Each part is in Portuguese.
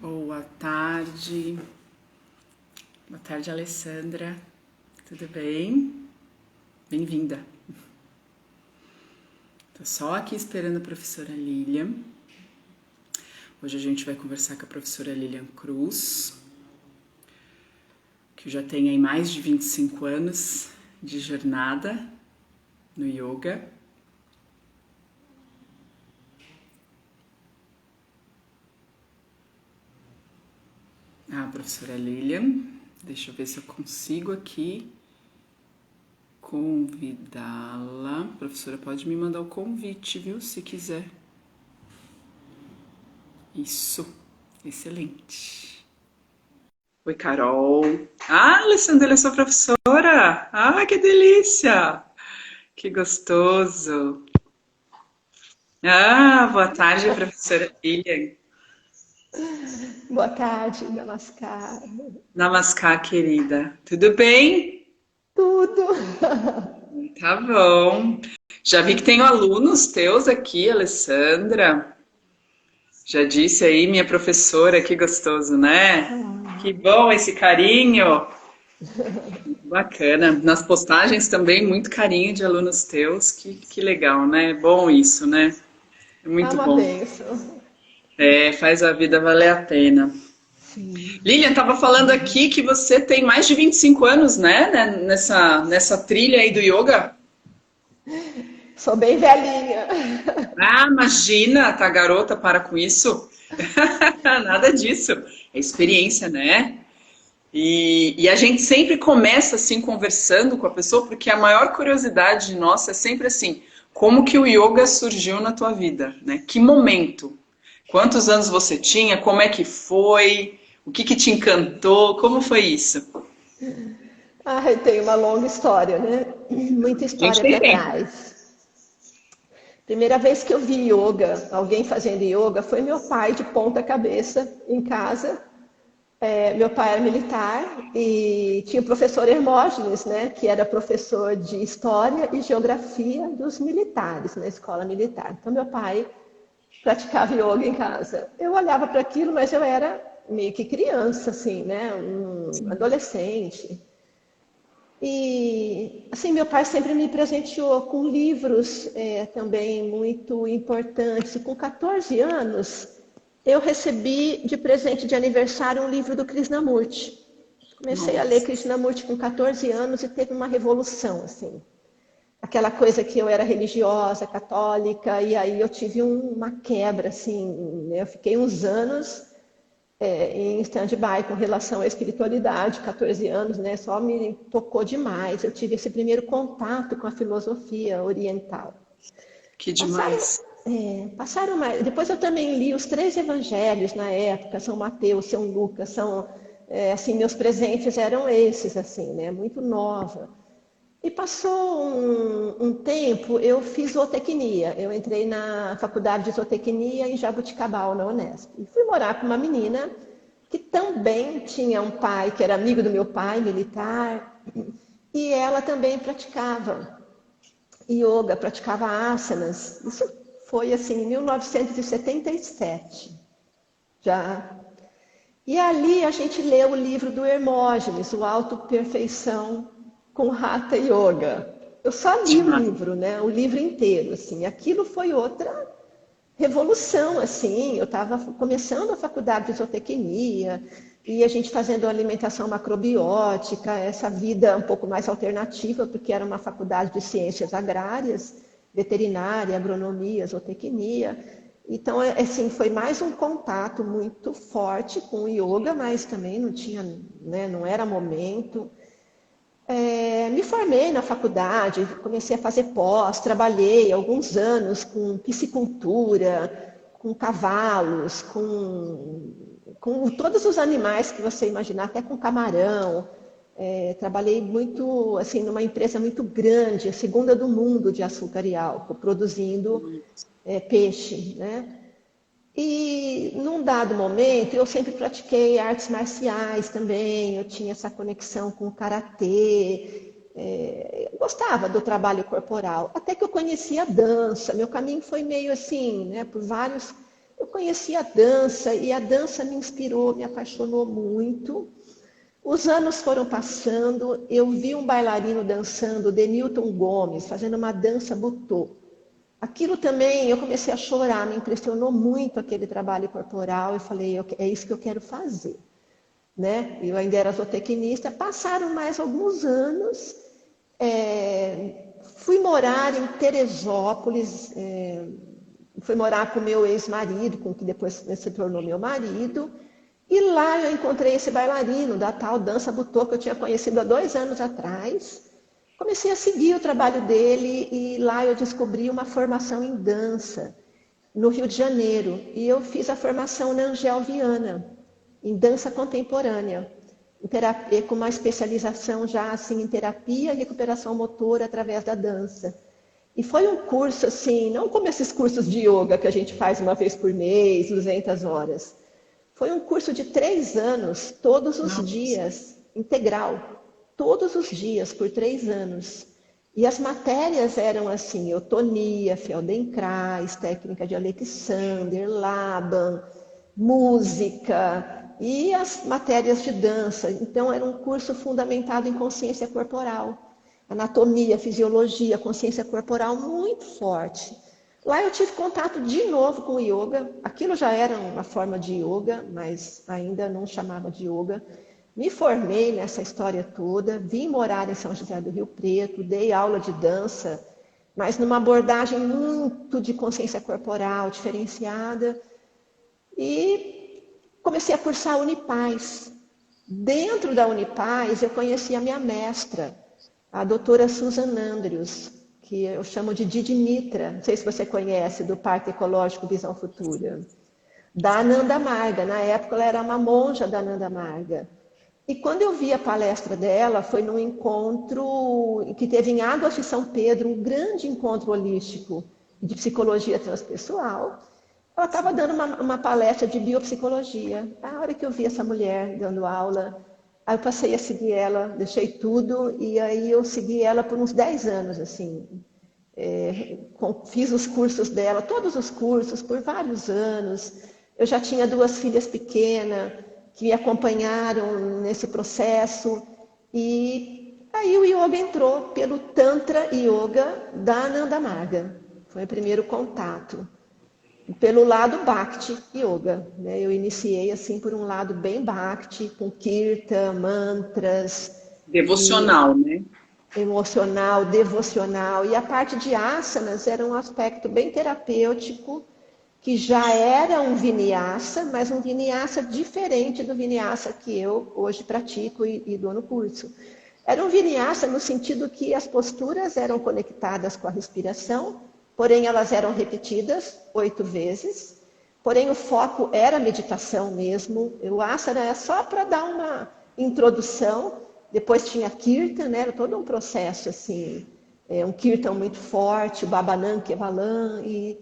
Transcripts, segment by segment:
Boa tarde. Boa tarde, Alessandra. Tudo bem? Bem-vinda. Tô só aqui esperando a professora Lilian. Hoje a gente vai conversar com a professora Lilian Cruz, que já tem aí mais de 25 anos de jornada no yoga. A professora Lilian, deixa eu ver se eu consigo aqui convidá-la. A professora pode me mandar o convite, viu? Se quiser. Isso, excelente. Oi, Carol. Ah, Alessandra, é sua professora. Ah, que delícia. Que gostoso. Ah, boa tarde, professora Lilian. Boa tarde, Namaskar. Namaskar, querida. Tudo bem? Tudo. Tá bom. Já vi que tem alunos teus aqui, Alessandra. Já disse aí, minha professora, que gostoso, né? Que Ah, bom esse carinho. Bacana. Nas postagens também, muito carinho de alunos teus. Que legal, né? Bom isso, né? É é muito uma bom. bênção. É, faz a vida valer a pena. Sim. Lilian, estava falando aqui que você tem mais de 25 anos, né? Nessa trilha aí do yoga. Sou bem velhinha. Ah, imagina, tá garota, para com isso. Nada disso. É experiência, né? E a gente sempre começa assim conversando com a pessoa, porque a maior curiosidade nossa é sempre assim: como que o yoga surgiu na tua vida, né? Que momento? Quantos anos você tinha? Como é que foi? O que que te encantou? Como foi isso? Ai, tem uma longa história, né? Muita A gente história tem para tempo. trás. Primeira vez que eu vi yoga, alguém fazendo yoga, foi meu pai de ponta cabeça em casa. Meu pai era militar e tinha o professor Hermógenes, né, que era professor de História e Geografia dos militares, na escola militar. Então, meu pai praticava yoga em casa. Eu olhava para aquilo, mas eu era meio que criança, assim, né, um adolescente. E, assim, meu pai sempre me presenteou com livros também muito importantes. E com 14 anos, eu recebi de presente de aniversário um livro do Krishnamurti. Comecei a ler Nossa, Krishnamurti com 14 anos e teve uma revolução, assim. Aquela coisa que eu era religiosa, católica, e aí eu tive uma quebra, assim, né? Eu fiquei uns anos em stand-by com relação à espiritualidade, 14 anos, né? Só me tocou demais. Eu tive esse primeiro contato com a filosofia oriental. que Passaram, demais. passaram mais. Depois eu também li os três evangelhos na época, São Mateus, São Lucas, assim, meus presentes eram esses, assim, né? Muito nova. E passou um tempo, eu fiz zootecnia. Eu entrei na faculdade de zootecnia em Jaboticabal, na Unesp. E fui morar com uma menina que também tinha um pai que era amigo do meu pai, militar, e ela também praticava yoga, praticava asanas. Isso foi assim em 1977, já. E ali a gente leu o livro do Hermógenes, o Autoperfeição com Hatha Yoga. Eu só li o Demais. livro, né? O livro inteiro, assim. Aquilo foi outra revolução, assim. Eu estava começando a faculdade de zootecnia e a gente fazendo alimentação macrobiótica, essa vida um pouco mais alternativa, porque era uma faculdade de ciências agrárias, veterinária, agronomia, zootecnia. Então, assim, foi mais um contato muito forte com o yoga, mas também não tinha, né, não era momento. Me formei na faculdade, comecei a fazer pós, trabalhei alguns anos com piscicultura, com cavalos, com todos os animais que você imaginar, até com camarão. Trabalhei muito, assim, numa empresa muito grande, a segunda do mundo de açúcar e álcool, produzindo peixe, né? E num dado momento, eu sempre pratiquei artes marciais também, eu tinha essa conexão com o karatê, eu gostava do trabalho corporal, até que eu conheci a dança, meu caminho foi meio assim, né, por vários... Eu conheci a dança e a dança me inspirou, me apaixonou muito. Os anos foram passando, eu vi um bailarino dançando, Denilton Gomes, fazendo uma dança butô. Aquilo também, eu comecei a chorar, me impressionou muito aquele trabalho corporal. Eu falei, é isso que eu quero fazer. Né? Eu ainda era zootecnista. Passaram mais alguns anos, fui morar em Teresópolis, fui morar com meu ex-marido, com que depois se tornou meu marido. E lá eu encontrei esse bailarino da tal dança butô que eu tinha conhecido há 2 anos atrás. Comecei a seguir o trabalho dele e lá eu descobri uma formação em dança no Rio de Janeiro. E eu fiz a formação na Angel Viana, em dança contemporânea, com uma especialização já assim, em terapia e recuperação motora através da dança. E foi um curso assim, não como esses cursos de yoga que a gente faz uma vez por mês, 200 horas. Foi um curso de 3 anos, todos os dias, integral. Todos os dias, por 3 anos. E as matérias eram assim, eutonia, Feldenkrais, técnica de Alexander, Laban, música e as matérias de dança. Então, era um curso fundamentado em consciência corporal. Anatomia, fisiologia, consciência corporal muito forte. Lá eu tive contato de novo com o yoga. Aquilo já era uma forma de yoga, mas ainda não chamava de yoga. Me formei nessa história toda, vim morar em São José do Rio Preto, dei aula de dança, mas numa abordagem muito de consciência corporal, diferenciada. E comecei a cursar a Unipaz. Dentro da Unipaz, eu conheci a minha mestra, a doutora Susan Andrews, que eu chamo de Didi Mitra, não sei se você conhece, do Parque Ecológico Visão Futura, da Ananda Marga. Na época, ela era uma monja da Ananda Marga. E quando eu vi a palestra dela, foi num encontro que teve em Águas de São Pedro, um grande encontro holístico de psicologia transpessoal. Ela estava dando uma palestra de biopsicologia. A hora que eu vi essa mulher dando aula, aí eu passei a seguir ela, deixei tudo, e aí eu segui ela por uns 10 anos, assim. Fiz os cursos dela, todos os cursos, por vários anos. Eu já tinha 2 filhas pequenas, que me acompanharam nesse processo, e aí o yoga entrou pelo Tantra Yoga da Ananda Marga. Foi o primeiro contato. Pelo lado Bhakti Yoga, né? Eu iniciei assim por um lado bem Bhakti, com kirtan, mantras. Devocional, né? Emocional, devocional. E a parte de asanas era um aspecto bem terapêutico, que já era um vinyasa, mas um vinyasa diferente do vinyasa que eu hoje pratico e dou no curso. Era um vinyasa no sentido que as posturas eram conectadas com a respiração, porém elas eram repetidas 8 vezes, porém o foco era meditação mesmo. O asana é só para dar uma introdução, depois tinha kirtan, né? Era todo um processo assim, um kirtan muito forte, o Babanam, Kevalam e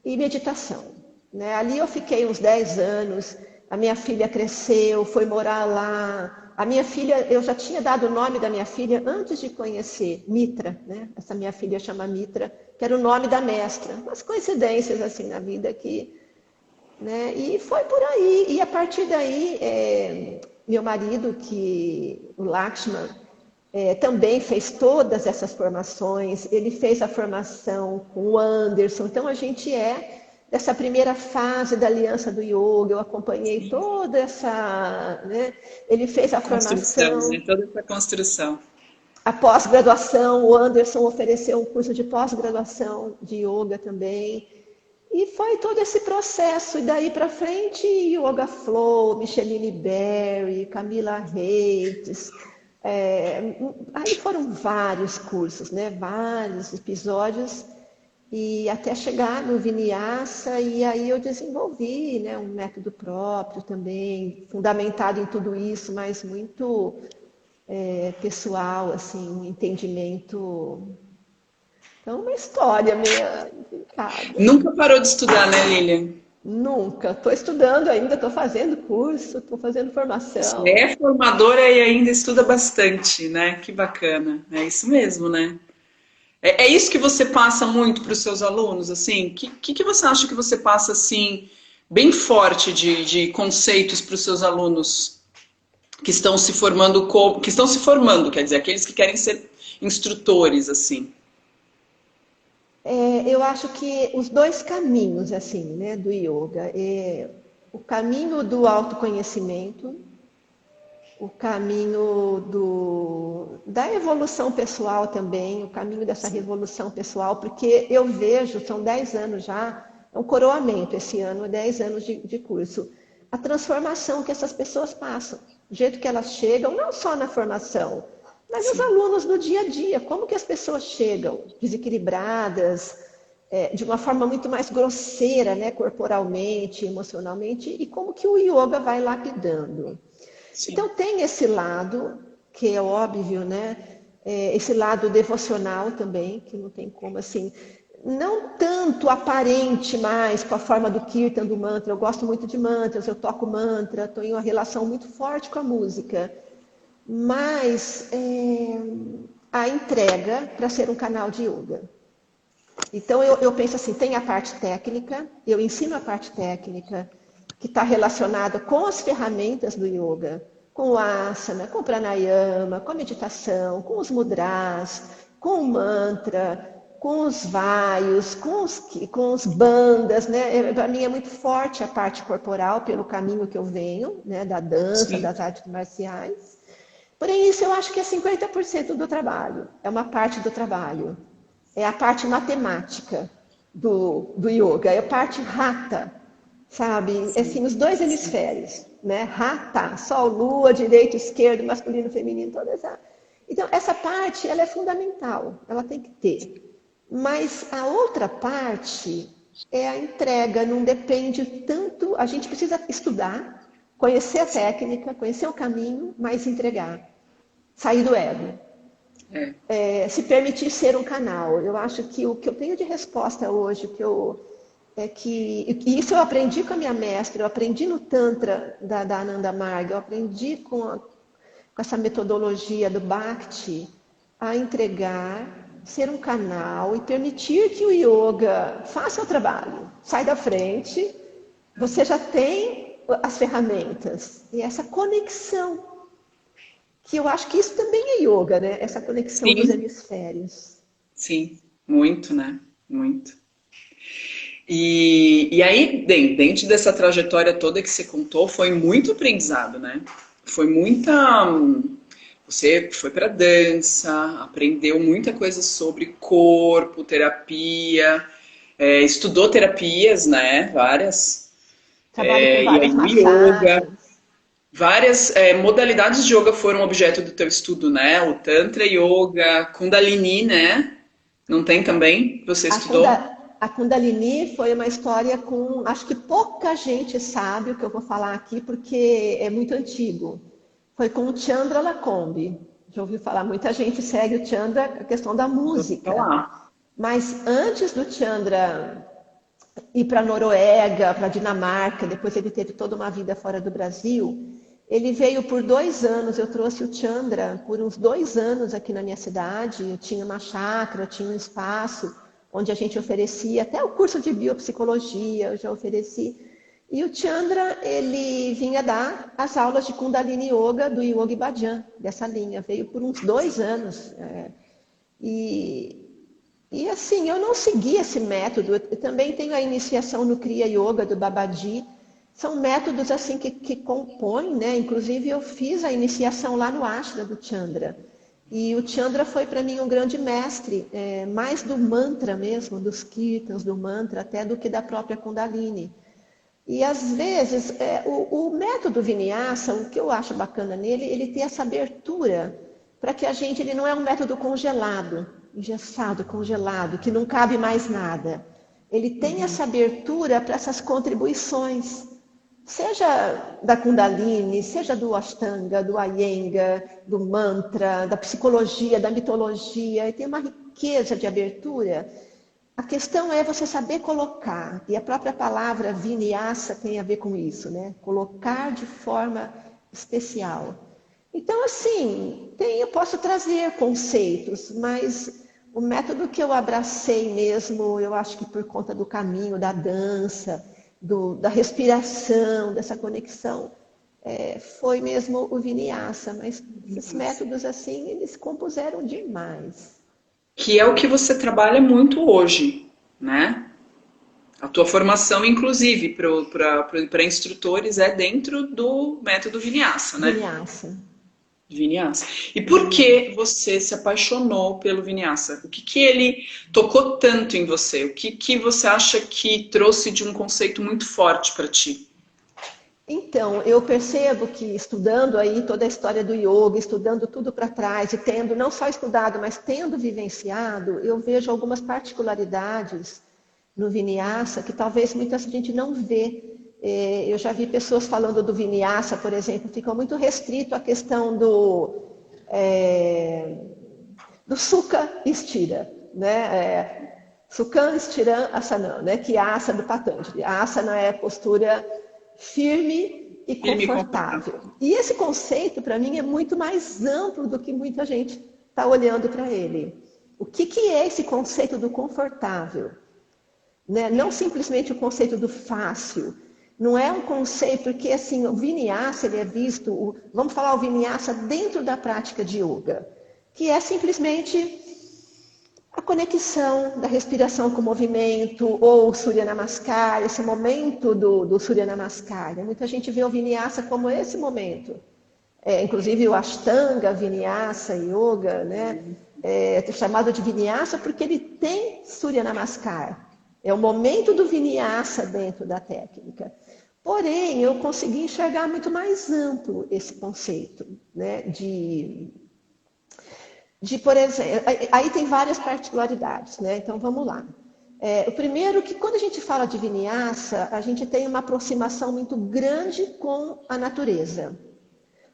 meditação. Né? Ali eu fiquei uns 10 anos, a minha filha cresceu, foi morar lá. A minha filha, eu já tinha dado o nome da minha filha antes de conhecer, Mitra, né? Essa minha filha chama Mitra, que era o nome da mestra. Umas coincidências assim na vida que... Né? E foi por aí. E a partir daí, meu marido, o Lakshman, também fez todas essas formações. Ele fez a formação com o Anderson. Então, a gente dessa primeira fase da Aliança do Yoga. Eu acompanhei toda essa... Né? Ele fez a formação... Né? Toda essa construção. A pós-graduação, o Anderson ofereceu um curso de pós-graduação de yoga também. E foi todo esse processo. E daí para frente, Yoga Flow, Micheline Berry, Camila Reis... aí foram vários cursos, né? Vários episódios, e até chegar no Vinyasa, e aí eu desenvolvi, né, um método próprio também, fundamentado em tudo isso, mas muito pessoal, assim, um entendimento. Então, uma história meio complicada. Nunca parou de estudar, né, Lilian? Nunca. Estou estudando ainda, estou fazendo curso, estou fazendo formação. Você é formadora e ainda estuda bastante, né? Que bacana. É isso mesmo, né? É isso que você passa muito para os seus alunos, assim? Que você acha que você passa, assim, bem forte de conceitos para os seus alunos que estão se formando, quer dizer, aqueles que querem ser instrutores, assim? Eu acho que os dois caminhos, assim, né, do yoga, o caminho do autoconhecimento, o caminho da evolução pessoal também, o caminho dessa revolução pessoal, porque eu vejo, são 10 anos já, é um coroamento esse ano, 10 anos de curso, a transformação que essas pessoas passam, o jeito que elas chegam, não só na formação, mas os alunos no dia a dia, como que as pessoas chegam desequilibradas, de uma forma muito mais grosseira, né, corporalmente, emocionalmente, e como que o yoga vai lapidando. Sim. Então tem esse lado, que é óbvio, né, esse lado devocional também, que não tem como, assim, não tanto aparente mais com a forma do kirtan, do mantra, eu gosto muito de mantras, eu toco mantra, estou em uma relação muito forte com a música, mas a entrega para ser um canal de yoga. Então eu penso assim, tem a parte técnica, eu ensino a parte técnica, que está relacionada com as ferramentas do yoga, com o asana, com o pranayama, com a meditação, com os mudras, com o mantra, com os vaios, com os bandas, né? Para mim é muito forte a parte corporal, pelo caminho que eu venho, né? Da dança, Sim. das artes marciais. Porém, isso eu acho que é 50% do trabalho, é uma parte do trabalho. É a parte matemática do yoga, é a parte rata, sabe? Assim, os dois hemisférios, né? Rata, sol, lua, direito, esquerdo, masculino, feminino, toda essa. Então, essa parte, ela é fundamental, ela tem que ter. Mas a outra parte é a entrega, não depende tanto, a gente precisa estudar, conhecer a técnica, conhecer o caminho, mas entregar, sair do ego. Se permitir ser um canal. Eu acho que o que eu tenho de resposta hoje, e isso eu aprendi com a minha mestra, eu aprendi no Tantra da Ananda Marga, eu aprendi com essa metodologia do Bhakti, a entregar, ser um canal e permitir que o yoga faça o trabalho. Sai da frente, você já tem as ferramentas. E essa conexão, que eu acho que isso também é yoga, né? Essa conexão dos hemisférios. Sim, muito, né? Muito. E aí, bem, dentro dessa trajetória toda que você contou, foi muito aprendizado, né? Foi muita. Você foi para dança, aprendeu muita coisa sobre corpo, terapia, estudou terapias, né? Várias. Trabalho com E aí várias o yoga. massagens. Várias modalidades de yoga foram objeto do teu estudo, né? O Tantra Yoga, Kundalini, né? Não tem também? Você estudou? A Kundalini foi uma história com... Acho que pouca gente sabe o que eu vou falar aqui, porque é muito antigo. Foi com o Chandra Lacombe. Já ouviu falar? Muita gente segue o Chandra, a questão da música. Mas antes do Chandra ir para a Noruega, para a Dinamarca, depois ele teve toda uma vida fora do Brasil, ele veio por 2 anos, eu trouxe o Chandra por uns 2 anos aqui na minha cidade, eu tinha uma chácara, tinha um espaço onde a gente oferecia, até o curso de biopsicologia eu já ofereci, e o Chandra, ele vinha dar as aulas de Kundalini Yoga do Yogi Bhajan, dessa linha, veio por uns 2 anos, e assim, eu não segui esse método, eu também tenho a iniciação no Kriya Yoga do Babaji, são métodos assim que compõem, né? Inclusive eu fiz a iniciação lá no ashram do Chandra. E o Chandra foi para mim um grande mestre, mais do mantra mesmo, dos kirtans, do mantra, até do que da própria Kundalini. E às vezes, o método Vinyasa, o que eu acho bacana nele, ele tem essa abertura para que a gente, ele não é um método congelado, engessado, congelado, que não cabe mais nada. Ele tem essa abertura para essas contribuições. Seja da Kundalini, seja do Ashtanga, do Iyengar, do mantra, da psicologia, da mitologia, e tem uma riqueza de abertura. A questão é você saber colocar, e a própria palavra Vinyasa tem a ver com isso, né? Colocar de forma especial. Então, assim, eu posso trazer conceitos, mas o método que eu abracei mesmo, eu acho que por conta do caminho, da dança, da respiração, dessa conexão, foi mesmo o Vinyasa. Mas esses métodos, assim, eles se compuseram demais. Que é o que você trabalha muito hoje, né? A tua formação, inclusive, para instrutores é dentro do método Vinyasa, né? Vinyasa. Vinyasa. E por que você se apaixonou pelo Vinyasa? O que ele tocou tanto em você? O que você acha que trouxe de um conceito muito forte para ti? Então, eu percebo que estudando aí toda a história do yoga, estudando tudo para trás e tendo não só estudado, mas tendo vivenciado, eu vejo algumas particularidades no Vinyasa que talvez muita gente não vê. Eu já vi pessoas falando do Vinyasa, por exemplo, ficam muito restrito à questão do Sukha Stira, né? Sukha Stiram Asanam, né? Que é a asana do Patanjali. A asana é a postura firme e confortável. E esse conceito, para mim, é muito mais amplo do que muita gente está olhando para ele. O que é esse conceito do confortável? Né? Não simplesmente o conceito do fácil. Não é um conceito, porque assim, o Vinyasa ele é visto, vamos falar o Vinyasa dentro da prática de yoga, que é simplesmente a conexão da respiração com o movimento, ou o Surya Namaskar, esse momento do Surya Namaskar. Muita gente vê o Vinyasa como esse momento. Inclusive o Ashtanga, Vinyasa, Yoga, né? É chamado de Vinyasa porque ele tem Surya Namaskar. É o momento do Vinyasa dentro da técnica. Porém, eu consegui enxergar muito mais amplo esse conceito, né? Por exemplo, aí tem várias particularidades, né? Então vamos lá. O primeiro que quando a gente fala de Vinyasa, a gente tem uma aproximação muito grande com a natureza,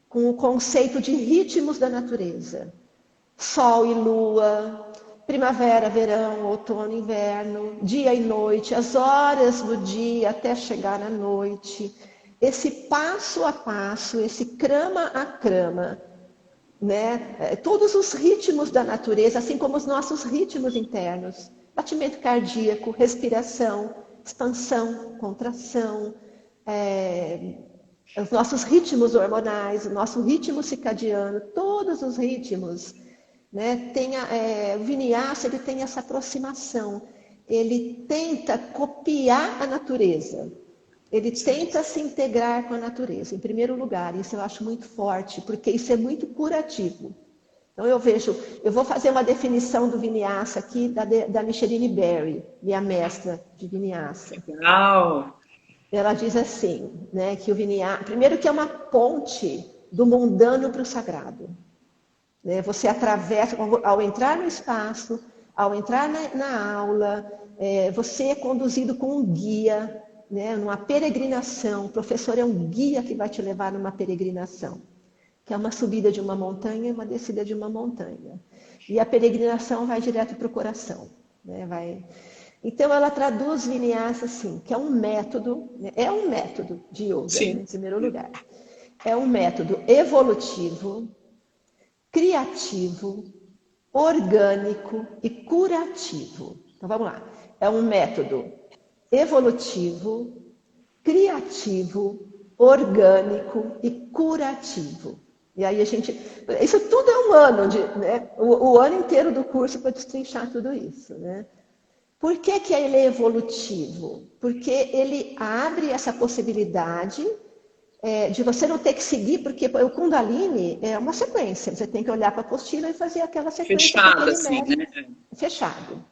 com o conceito de ritmos da natureza. Sol e lua, primavera, verão, outono, inverno, dia e noite, as horas do dia até chegar à noite. Esse passo a passo, esse krama a krama, né? Todos os ritmos da natureza, assim como os nossos ritmos internos. Batimento cardíaco, respiração, expansão, contração, os nossos ritmos hormonais, o nosso ritmo circadiano, todos os ritmos. Né? O Vinyasa ele tem essa aproximação. Ele tenta copiar a natureza. Ele tenta se integrar com a natureza, em primeiro lugar. Isso eu acho muito forte, porque isso é muito curativo. Então eu vou fazer uma definição do Vinyasa aqui da Micheline Berry, minha mestra de Vinyasa. Legal! Ela diz assim, né, que o Vinyasa, primeiro que é uma ponte do mundano para o sagrado. Né? Você atravessa, ao entrar no espaço, ao entrar na aula, você é conduzido com um guia, né, numa peregrinação. O professor é um guia que vai te levar numa peregrinação, que é uma subida de uma montanha e uma descida de uma montanha. E a peregrinação vai direto para o coração. Né, Então, ela traduz Vinyasa assim, que é um método de yoga, né, em primeiro lugar. É um método evolutivo, criativo, orgânico e curativo. Então, vamos lá. É um método evolutivo, criativo, orgânico e curativo. E aí isso tudo é um ano, né? O ano inteiro do curso para destrinchar tudo isso, né? Por que ele é evolutivo? Porque ele abre essa possibilidade de você não ter que seguir, porque o Kundalini é uma sequência. Você tem que olhar para a apostila e fazer aquela sequência. Fechada, assim, né? Fechado.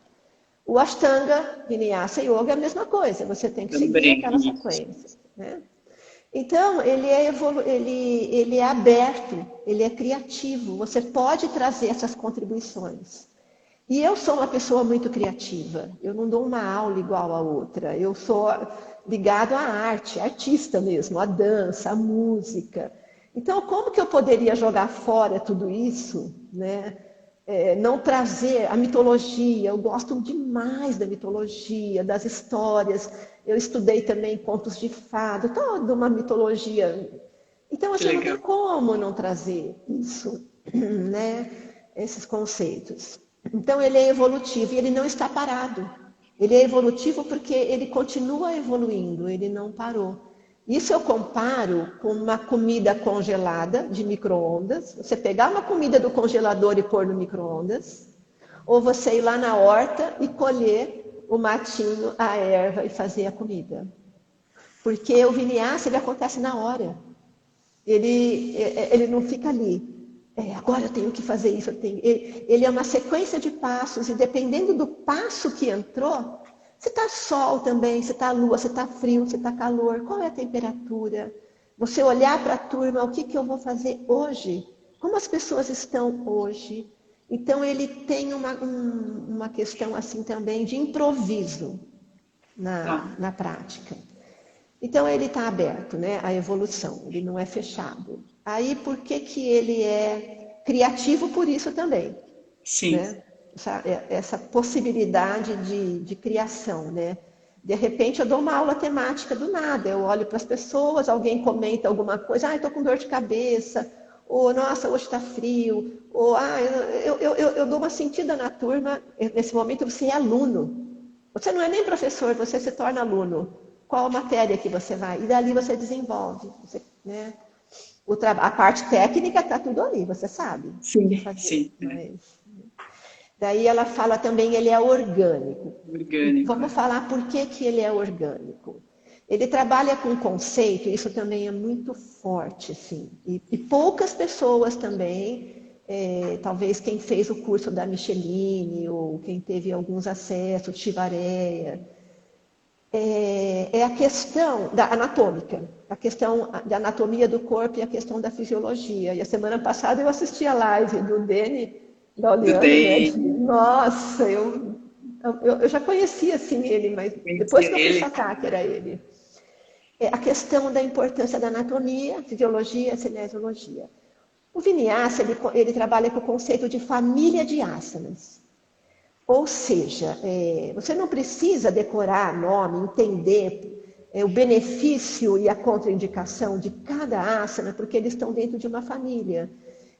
O Ashtanga, Vinyasa e Yoga é a mesma coisa. Você tem que seguir aquela sequência. Né? Então, ele é aberto, ele é criativo. Você pode trazer essas contribuições. E eu sou uma pessoa muito criativa. Eu não dou uma aula igual a outra. Eu sou ligado à arte, artista mesmo, à dança, à música. Então, como que eu poderia jogar fora tudo isso, né? Não trazer a mitologia? Eu gosto demais da mitologia, das histórias. Eu estudei também contos de fada, toda uma mitologia. Então, assim, não tem como não trazer isso, né? Esses conceitos. Então, ele é evolutivo e ele não está parado. Ele é evolutivo porque ele continua evoluindo, ele não parou. Isso eu comparo com uma comida congelada de micro-ondas. Você pegar uma comida do congelador e pôr no micro-ondas, ou você ir lá na horta e colher o matinho, a erva e fazer a comida. Porque o viniáceo, ele acontece na hora. Ele não fica ali. Agora eu tenho que fazer isso. Ele é uma sequência de passos, e dependendo do passo que entrou, se está sol também, se está lua, se está frio, se está calor, qual é a temperatura? Você olhar para a turma, o que eu vou fazer hoje? Como as pessoas estão hoje? Então ele tem uma questão assim também de improviso na prática. Então ele está aberto, né, à evolução, ele não é fechado. Aí por que ele é criativo por isso também? Sim. Né? Essa possibilidade de criação, né? De repente eu dou uma aula temática do nada, eu olho para as pessoas, alguém comenta alguma coisa, estou com dor de cabeça, ou nossa, hoje está frio, ou eu dou uma sentida na turma, nesse momento você é aluno. Você não é nem professor, você se torna aluno. Qual a matéria que você vai? E dali você desenvolve. Né? A parte técnica está tudo ali, você sabe. Sim, sim. Daí ela fala também, ele é orgânico. Orgânico. Vamos falar por que ele é orgânico. Ele trabalha com conceito, isso também é muito forte, assim. E poucas pessoas também, talvez quem fez o curso da Micheline, ou quem teve alguns acessos, Chivareia, é a questão da anatômica, a questão da anatomia do corpo e a questão da fisiologia. E a semana passada eu assisti a live do Deni, da Oliana, né? Nossa, eu já conhecia assim ele, mas depois que eu fui sacar que era ele. A questão da importância da anatomia, fisiologia, cinesiologia. O Vinyasa, ele trabalha com o conceito de família de asanas. Ou seja, você não precisa decorar nome, entender o benefício e a contraindicação de cada asana, porque eles estão dentro de uma família.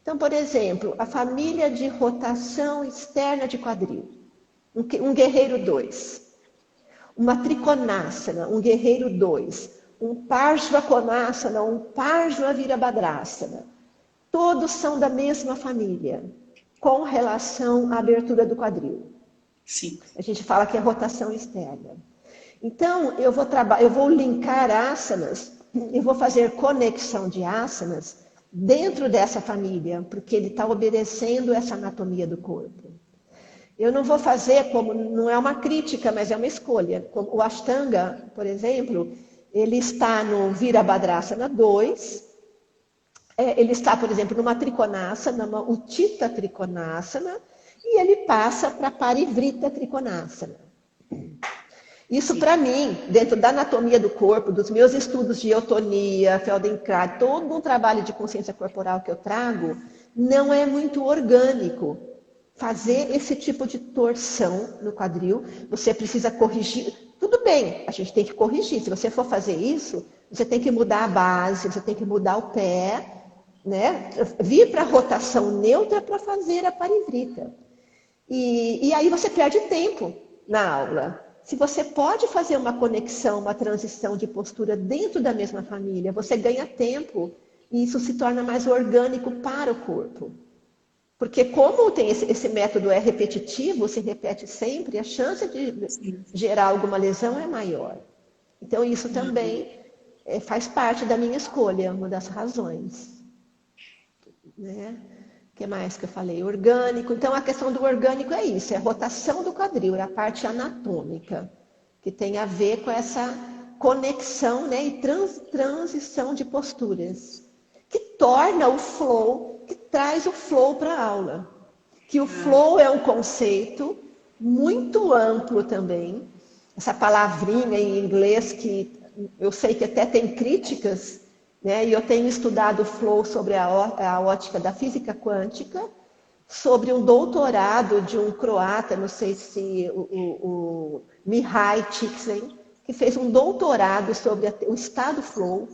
Então, por exemplo, a família de rotação externa de quadril, um guerreiro 2. Uma trikonasana, um guerreiro 2. Um parshva konasana, um parshva virabhadrasana. Todos são da mesma família, com relação à abertura do quadril. Sim. A gente fala que é rotação externa. Então, eu vou linkar asanas, eu vou fazer conexão de asanas dentro dessa família, porque ele está obedecendo essa anatomia do corpo. Eu não vou fazer como, não é uma crítica, mas é uma escolha. Como o Ashtanga, por exemplo, ele está no Virabhadrasana 2, ele está, por exemplo, numa Trikonasana, numa Uttita Trikonasana, e ele passa para Parivrita Trikonasana. Isso, para mim, dentro da anatomia do corpo, dos meus estudos de eutonia, Feldenkrais, todo um trabalho de consciência corporal que eu trago, não é muito orgânico. Fazer esse tipo de torção no quadril, você precisa corrigir. Tudo bem, a gente tem que corrigir. Se você for fazer isso, você tem que mudar a base, você tem que mudar o pé, né? Vir para a rotação neutra para fazer a parivrita. E aí você perde tempo na aula. Se você pode fazer uma conexão, uma transição de postura dentro da mesma família, você ganha tempo e isso se torna mais orgânico para o corpo. Porque como tem esse método é repetitivo, se repete sempre, a chance de gerar alguma lesão é maior. Então isso também faz parte da minha escolha, uma das razões. Né? O que mais que eu falei? Orgânico. Então, a questão do orgânico é isso, é a rotação do quadril, é a parte anatômica, que tem a ver com essa conexão, né, e transição de posturas, que torna o flow, que traz o flow para a aula. Que o flow é um conceito muito amplo também. Essa palavrinha em inglês que eu sei que até tem críticas, né? E eu tenho estudado o flow sobre a ótica da física quântica, sobre um doutorado de um croata, não sei se o Mihai Csikszentmihalyi, que fez um doutorado sobre o estado flow,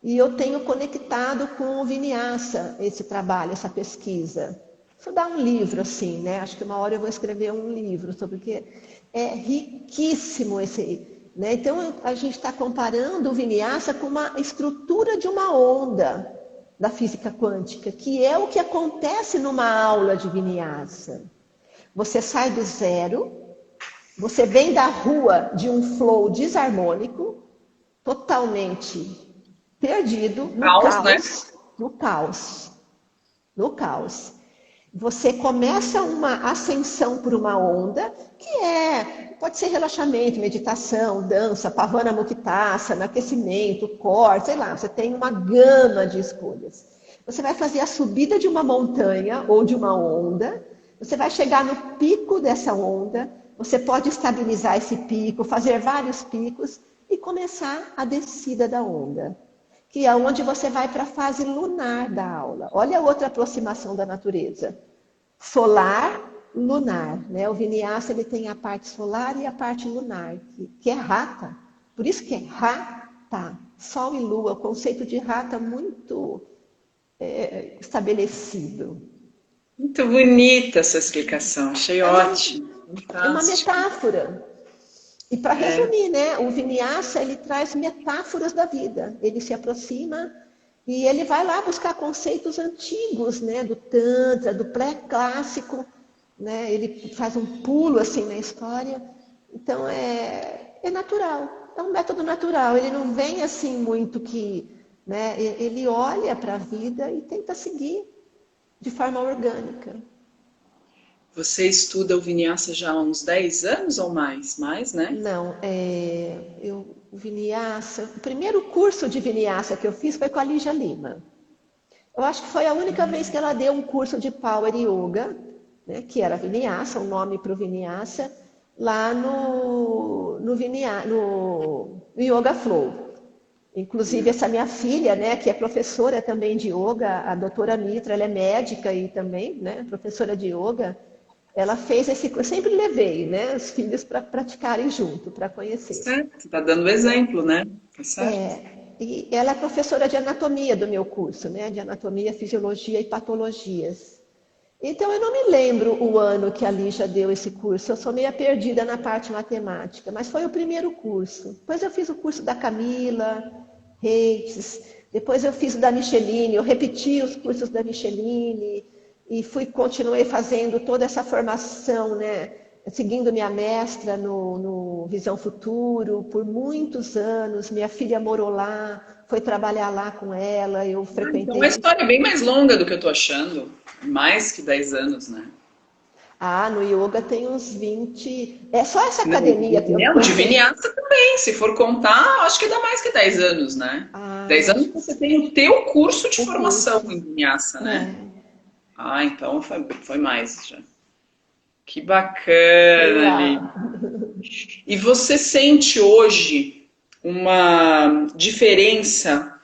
e eu tenho conectado com o Vinyasa esse trabalho, essa pesquisa. estudar um livro, assim, né? Acho que uma hora eu vou escrever um livro sobre o que é riquíssimo esse, né? Então, a gente está comparando o Vinyasa com uma estrutura de uma onda da física quântica, que é o que acontece numa aula de Vinyasa. Você sai do zero, você vem da rua de um flow desarmônico, totalmente perdido, no Caos, né? caos, no caos, no caos. Você começa uma ascensão por uma onda, que pode ser relaxamento, meditação, dança, pavana muktasana, aquecimento, core, sei lá, você tem uma gama de escolhas. Você vai fazer a subida de uma montanha ou de uma onda, você vai chegar no pico dessa onda, você pode estabilizar esse pico, fazer vários picos e começar a descida da onda, que é onde você vai para a fase lunar da aula. Olha a outra aproximação da natureza. Solar, lunar, né? O Vinyasa ele tem a parte solar e a parte lunar, que é rata. Por isso que é rata, Sol e Lua, o conceito de rata muito estabelecido. Muito bonita essa explicação, achei É uma, ótimo, é uma fantástico. metáfora. E para É. resumir, né? O Vinyasa ele traz metáforas da vida. Ele se aproxima e ele vai lá buscar conceitos antigos, né? Do Tantra, do pré-clássico, né? Ele faz um pulo assim na história. Então é natural, é um método natural. Ele não vem assim muito que, né? Ele olha para a vida e tenta seguir de forma orgânica. Você estuda o Vinyasa já há uns 10 anos ou mais? Mais, né? Não, o Vinyasa, o primeiro curso de Vinyasa que eu fiz foi com a Lígia Lima. Eu acho que foi a única vez que ela deu um curso de Power Yoga, né, que era Vinyasa, o nome para o Vinyasa, lá no Yoga Flow. Inclusive, essa minha filha, né, que é professora também de yoga, a doutora Mitra, ela é médica e também, né, professora de yoga, ela fez esse curso. Eu sempre levei, né, os filhos para praticarem junto, para conhecer. Certo, tá dando exemplo, né? Tá certo. E ela é professora de anatomia do meu curso, né, de anatomia, fisiologia e patologias. Então, eu não me lembro o ano que a Lígia deu esse curso, eu sou meio perdida na parte matemática, mas foi o primeiro curso. Depois eu fiz o curso da Camila Reis, depois eu fiz o da Micheline, eu repeti os cursos da Micheline e continuei fazendo toda essa formação, né? Seguindo minha mestra no Visão Futuro por muitos anos. Minha filha morou lá, foi trabalhar lá com ela, eu Então, uma frequentei. história bem mais longa do que eu tô achando. Mais que 10 anos, né? Ah, no yoga tem uns 20. É só essa Não, academia que não, eu de tenho. Vinyasa também. Se for contar, acho que dá mais que 10 anos, né? Ah, eu 10 anos acho que você tem o teu curso de o formação curso. em Vinyasa, né? É, Ah, então foi mais já. Que sei bacana, Ali. lá. E você sente hoje uma diferença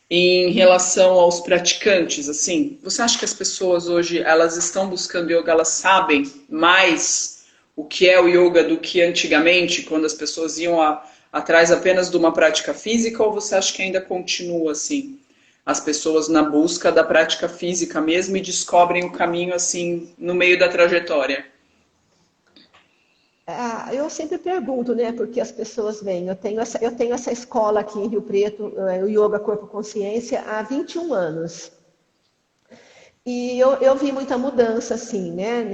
em relação aos praticantes, assim? Você acha que as pessoas hoje, elas estão buscando yoga, elas sabem mais o que é o yoga do que antigamente, quando as pessoas iam atrás apenas de uma prática física, ou você acha que ainda continua assim? As pessoas na busca da prática física mesmo e descobrem o caminho assim no meio da trajetória? Ah, eu sempre pergunto, né? Porque as pessoas vêm. Eu tenho essa escola aqui em Rio Preto, o Yoga Corpo Consciência, há 21 anos. E eu vi muita mudança, assim, né?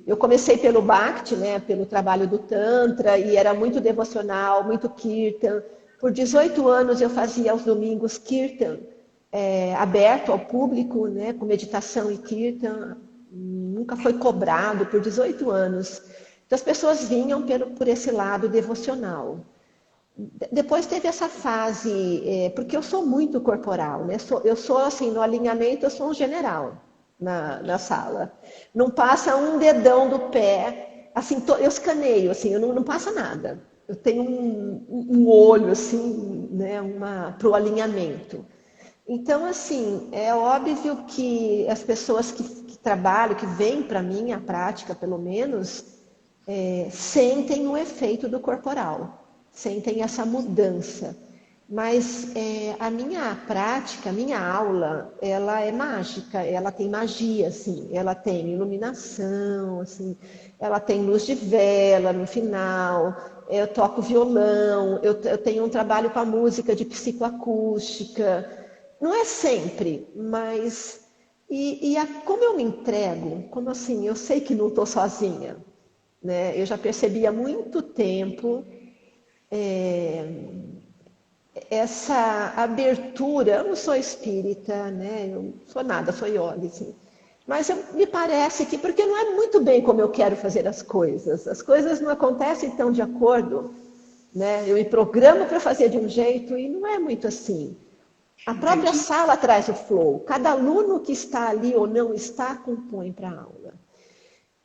Eu comecei pelo Bhakti, né? Pelo trabalho do Tantra, e era muito devocional, muito Kirtan. Por 18 anos eu fazia aos domingos Kirtan, aberto ao público, né? Com meditação e Kirtan. Nunca foi cobrado por 18 anos. Então as pessoas vinham por esse lado devocional. Depois teve essa fase, porque eu sou muito corporal, né? Eu sou assim, no alinhamento, eu sou um general na sala. Não passa um dedão do pé, assim, eu escaneio, assim, não passa nada. Eu tenho um olho, assim, né, para o alinhamento. Então, assim, é óbvio que as pessoas que trabalham, que vêm para mim, a prática, pelo menos, sentem o efeito do corporal, sentem essa mudança. Mas a minha prática, a minha aula, ela é mágica, ela tem magia, assim, ela tem iluminação, assim, ela tem luz de vela no final, eu toco violão, eu tenho um trabalho com a música de psicoacústica. Não é sempre, mas... como eu me entrego, como assim, eu sei que não estou sozinha, né? Eu já percebi há muito tempo essa abertura. Eu não sou espírita, né? Eu não sou nada, sou yoga, assim. Mas me parece que, porque não é muito bem como eu quero fazer as coisas não acontecem tão de acordo, né? Eu me programo para fazer de um jeito e não é muito assim. A própria Entendi. sala traz o flow, cada aluno que está ali ou não está, compõe para a aula.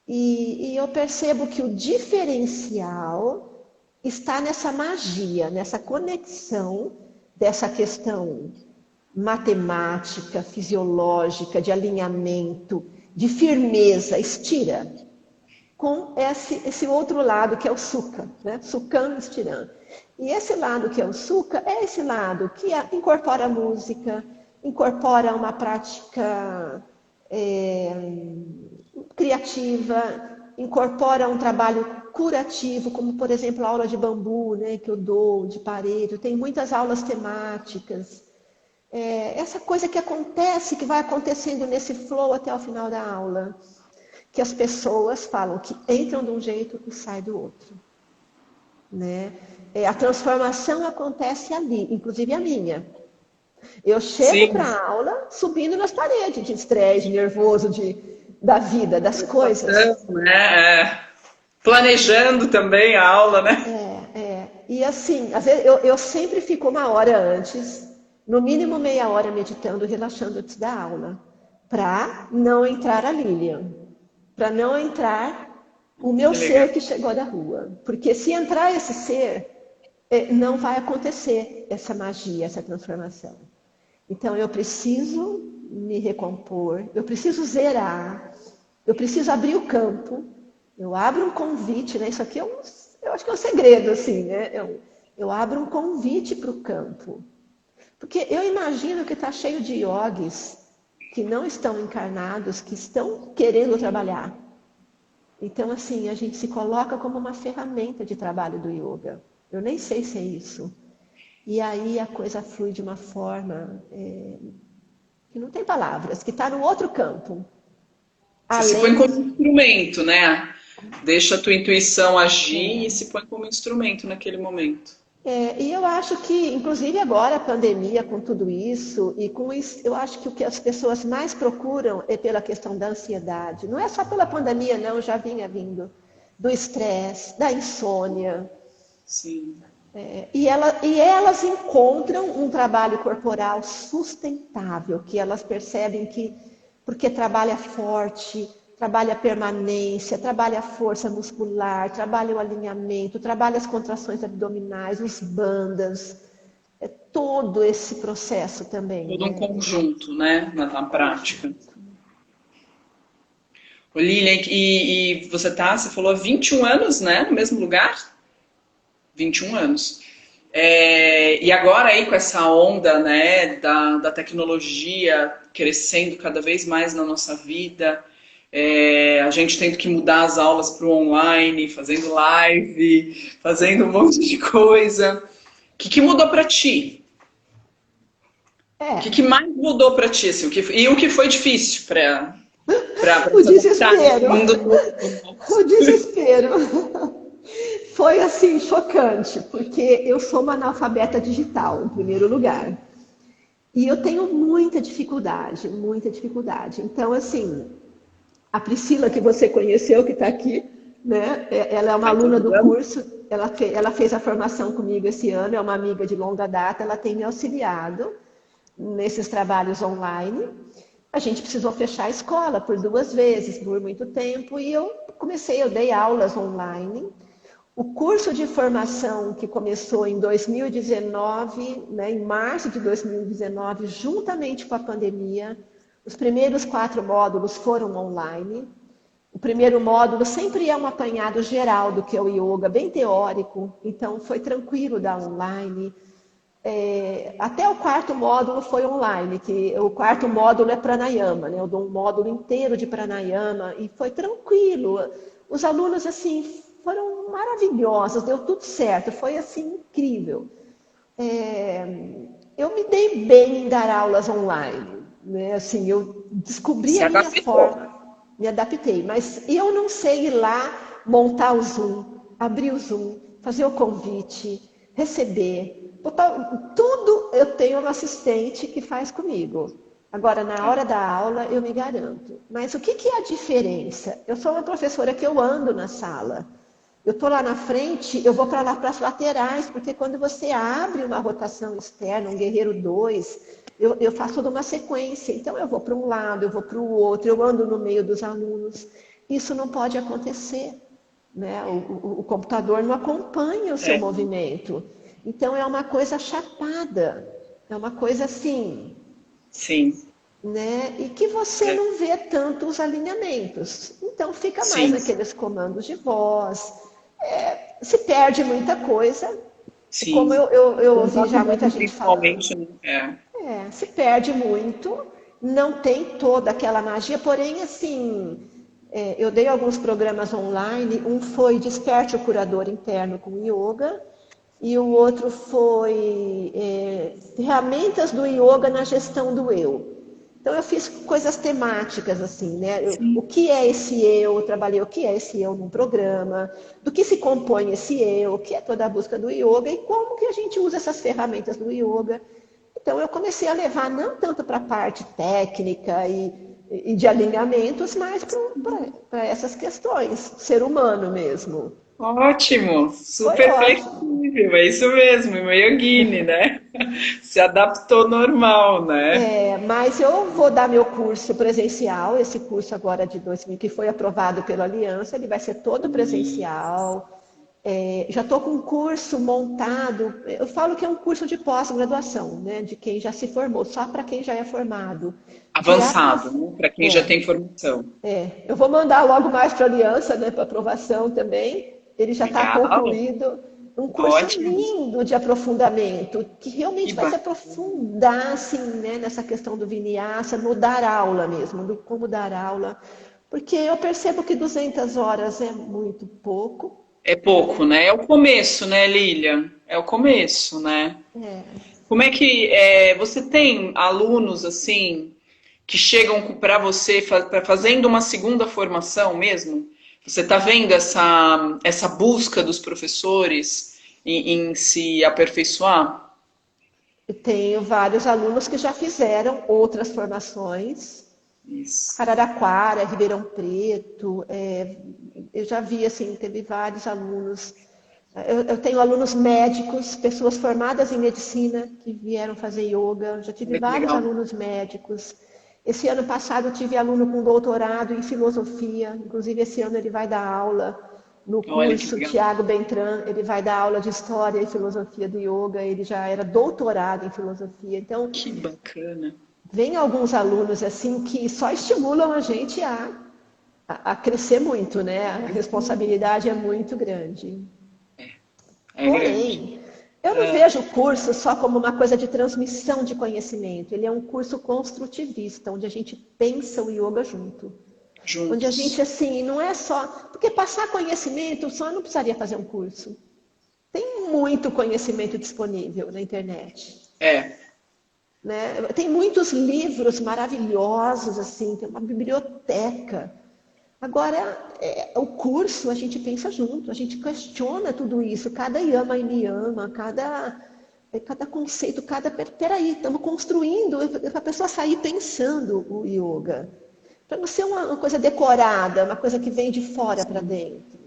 E eu percebo que o diferencial está nessa magia, nessa conexão dessa questão matemática, fisiológica, de alinhamento, de firmeza, estira, com esse outro lado que é o sukha, né? Sukham estirando. E esse lado que é o sukha é esse lado que incorpora a música, incorpora uma prática criativa, incorpora um trabalho curativo, como por exemplo a aula de bambu, né, que eu dou, de parede. Eu tenho muitas aulas temáticas. Essa coisa que acontece, que vai acontecendo nesse flow até o final da aula, que as pessoas falam que entram de um jeito e saem do outro, né? A transformação acontece ali, inclusive a minha. Eu chego Sim. para a aula subindo nas paredes de estresse, de nervoso, da vida, das coisas. Né? Planejando também a aula, né? E assim, às vezes eu sempre fico uma hora antes, no mínimo meia hora meditando, relaxando antes da aula, para não entrar a Lilian, para não entrar o meu Que legal. ser que chegou da rua. Porque se entrar esse ser, não vai acontecer essa magia, essa transformação. Então eu preciso me recompor, eu preciso zerar, eu preciso abrir o campo. Eu abro um convite, né? Isso aqui eu acho que é um segredo, assim, né? Eu abro um convite para o campo. Porque eu imagino que está cheio de yogis que não estão encarnados, que estão querendo trabalhar. Então, assim, a gente se coloca como uma ferramenta de trabalho do yoga. Eu nem sei se é isso. E aí a coisa flui de uma forma que não tem palavras, que está no outro campo. Você se põe Além como instrumento, né? Deixa a tua intuição agir e se põe como instrumento naquele momento. E eu acho que, inclusive agora a pandemia, com tudo isso, e com isso, eu acho que o que as pessoas mais procuram é pela questão da ansiedade. Não é só pela pandemia, não, já vinha vindo. Do estresse, da insônia. Sim. E elas encontram um trabalho corporal sustentável, que elas percebem que, porque trabalha forte, trabalha a permanência, trabalha a força muscular, trabalha o alinhamento, trabalha as contrações abdominais, os bandhas, todo esse processo também, Todo um né? conjunto, né? Na prática. Ô, Lilian, e você falou há 21 anos, né? No mesmo lugar? 21 anos. E agora aí com essa onda, né, da tecnologia crescendo cada vez mais na nossa vida, a gente tendo que mudar as aulas para o online, fazendo live, fazendo um monte de coisa. O que mudou para ti? O É, que mais mudou para ti? Assim, e o que foi difícil para o se adaptar nesse desespero, mundo novo? o desespero. Foi assim, chocante, porque eu sou uma analfabeta digital, em primeiro lugar. E eu tenho muita dificuldade, muita dificuldade. Então, assim, a Priscila, que você conheceu, que está aqui, né? Ela é uma Ai, aluna todo do ano? curso, ela fez a formação comigo esse ano, é uma amiga de longa data, ela tem me auxiliado nesses trabalhos online. A gente precisou fechar a escola por 2 vezes, por muito tempo, e eu dei aulas online. O curso de formação que começou em 2019, né, em março de 2019, juntamente com a pandemia, os primeiros 4 módulos foram online. O primeiro módulo sempre é um apanhado geral do que é o yoga, bem teórico, então foi tranquilo dar online. Até o quarto módulo foi online, que o quarto módulo é pranayama, né? Eu dou um módulo inteiro de pranayama e foi tranquilo. Os alunos, assim, foram maravilhosos, deu tudo certo, foi, assim, incrível. Eu me dei bem em dar aulas online, né? Assim, eu descobri Se a minha adaptou. forma, me adaptei, mas eu não sei ir lá montar o Zoom, abrir o Zoom, fazer o convite, receber, tudo eu tenho um assistente que faz comigo. Agora, na hora da aula, eu me garanto. Mas o que é a diferença? Eu sou uma professora que eu ando na sala. Eu estou lá na frente, eu vou para lá para as laterais, porque quando você abre uma rotação externa, um guerreiro 2, eu faço toda uma sequência. Então, eu vou para um lado, eu vou para o outro, eu ando no meio dos alunos. Isso não pode acontecer, né? O computador não acompanha o seu É, movimento. Então, é uma coisa chapada, é uma coisa assim, sim, né? E que você é, não vê tanto os alinhamentos. Então, fica mais sim, naqueles comandos de voz, se perde muita coisa, como sim. eu ouvi Contato já muita humano, gente falando. principalmente, né? É. Se perde muito, não tem toda aquela magia, porém, assim, eu dei alguns programas online, um foi Desperte o Curador Interno com Yoga, e o outro foi Ferramentas do Yoga na Gestão do Eu. Então, eu fiz coisas temáticas, assim, né? O Sim. que é esse eu? Eu trabalhei o que é esse eu num programa, do que se compõe esse eu, o que é toda a busca do yoga e como que a gente usa essas ferramentas do yoga. Então, eu comecei a levar não tanto para a parte técnica e de alinhamentos, mas para essas questões, ser humano mesmo. Ótimo, Foi super ótimo. flexível, é isso mesmo, uma yogini, né? Se adaptou normal, né? Mas eu vou dar meu curso presencial, esse curso agora de 2000, que foi aprovado pela Aliança, ele vai ser todo presencial. Já estou com um curso montado, eu falo que é um curso de pós-graduação, né, de quem já se formou, só para quem já é formado. De Avançado, né? Para quem já é, tem formação. eu vou mandar logo mais para a Aliança, né, para aprovação também. Ele já está Legal, concluído. Um curso ótimo, lindo de aprofundamento, que que realmente vai se bacana. aprofundar assim, né, nessa questão do Vinyasa, no dar aula mesmo, do como dar aula. Porque eu percebo que 200 horas é muito pouco, É pouco, né? né? É o começo, né, Lilian? É o começo, né? Como é que você tem alunos assim que chegam para você fazendo uma segunda formação mesmo? Você está vendo essa busca dos professores em se aperfeiçoar? Eu tenho vários alunos que já fizeram outras formações, Isso. Araraquara, Ribeirão Preto, eu já vi assim, teve vários alunos. Eu tenho alunos médicos, pessoas formadas em medicina que vieram fazer yoga, já tive Olha que vários legal. alunos médicos. Esse ano passado eu tive aluno com doutorado em filosofia, inclusive esse ano ele vai dar aula no Olha que curso legal. Tiago Bentran, ele vai dar aula de história e filosofia do yoga, ele já era doutorado em filosofia. Então, Que bacana. vem alguns alunos assim que só estimulam a gente a crescer muito, né? A responsabilidade é muito grande. É grande. Porém, eu não vejo o curso só como uma coisa de transmissão de conhecimento. Ele é um curso construtivista, onde a gente pensa o yoga junto. Onde a gente, Juntos. assim, não é só. Porque passar conhecimento só não precisaria fazer um curso. Tem muito conhecimento disponível na internet. É. Né? Tem muitos livros maravilhosos, assim, tem uma biblioteca. Agora, o curso a gente pensa junto, a gente questiona tudo isso, cada yama e niyama, cada conceito, peraí, estamos construindo para a pessoa sair pensando o yoga. Para não ser uma coisa decorada, uma coisa que vem de fora para dentro.